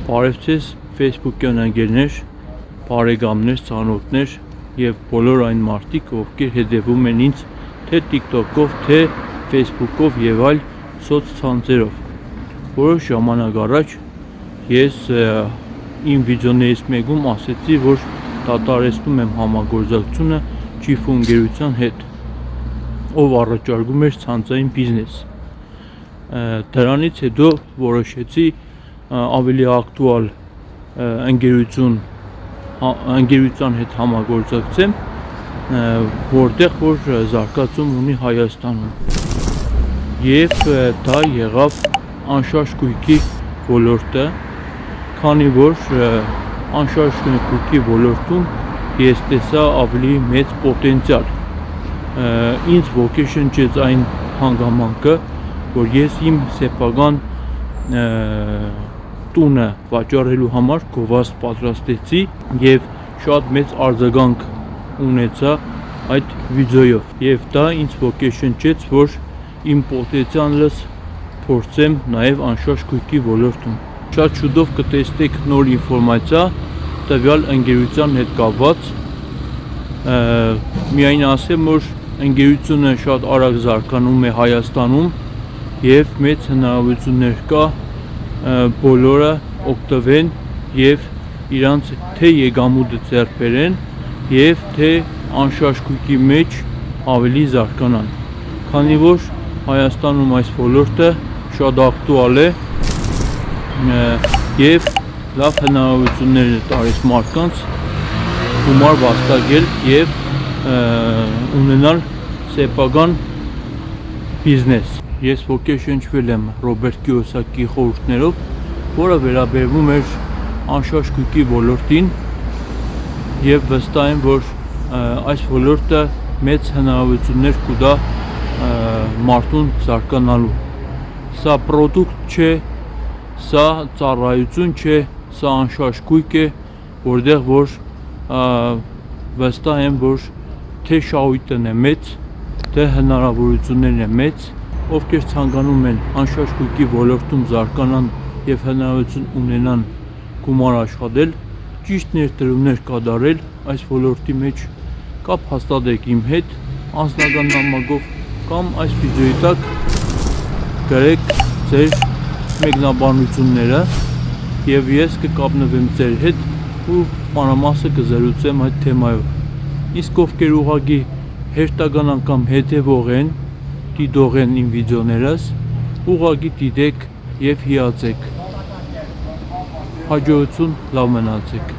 Բարև ձեզ Facebook-յան ընկերներ, բարեկամներ, ծանոթներ եւ բոլոր այն մարդիկ, ովքեր հետևում են ինձ թե TikTok-ով, թե Facebook-ով եւ այլ սոցցանցերով։ Որոշ ժամանակ առաջ ես իմ վիդեոներից մեկում ասեցի, որ դադարեցնում եմ համագործակցությունը Chief ընկերության հետ, ով առաջարկում էր ցանցային բիզնես։ Դրանից հետո որոշեցի ավելի ակտուալ ընկերության հետ համագործակցեմ, որտեղ որ զարգացում ունի Հայաստանում։ Եվ դա եղավ անշարժ գույքի ոլորտը, քանի որ անշարժ գույքի ոլորտում ես տեսա ավելի մեծ պոտենցիալ։ Ինձ ոգեշնչեց այն հանգամանքը, որ ես իմ սեփական տունը վաճառելու համար գովազդ պատրաստեցի եւ շատ մեծ արձագանք ունեցա այդ վիդեոյով, եւ դա ինձ ոգեշնչեց, որ իմ պոտենցիալս փորձեմ նաեւ անշարժ գույքի ոլորտում։ Շատ շուտով կտեսնեք նոր ինֆորմացիա տվյալ ընկերության հետ կապված։ Միայն ասեմ, որ ընկերությունը շատ արագ զարգանում է Հայաստանում եւ մեծ հնարավորություններ կա բոլորը օգտվեն եւ իրանց թե եկամուտը ձեռք բերեն եւ թե անշարժ գույքի մեջ ավելի զարգանան, քանի որ Հայաստանում այս ոլորտը շատ ակտուալ է եւ լավ հնարավորություններ է տալիս մարդկանց գումար վաստակել եւ ունենալ սեփական բիզնես։ Ես ոգեշնչվել եմ Ռոբերտ Կիոսակի խորհուրդներով, որը վերաբերվում էր անշարժ գույքի ոլորտին եւ վստահ եմ, որ այս ոլորտը մեծ հնարավորություններ կտա մարդուն զարգանալու։ Սա պրոդուկտ չէ, սա ծառայություն չէ, սա անշարժ գույք է, որտեղ որ վստահ եմ, որ թե շահույթն է մեծ, թե հնարավորություններն է մեծ, ովքեր ցանկանում են անշարժ գույքի ոլորտում զարգանան եւ հնարավորություն ունենան գումար աշխատել, ճիշտ ներդրումներ կատարել այս ոլորտի մեջ, կապ հաստատեք իմ հետ անձնական նամակով կամ այս վիդեոյի տակ գրեք ձեր մեկնաբանությունները եւ ես կկապնվեմ ձեր հետ ու մանրամասը կզրուցեմ այդ թեմայով։ Իսկ ովքեր ուղղակի հերթական անգամ հետևող են, դիտող են իմ վիդեոներս, ուղղակի դիտեք եւ հիացեք։ Հաջողություն, լավ մնացեք։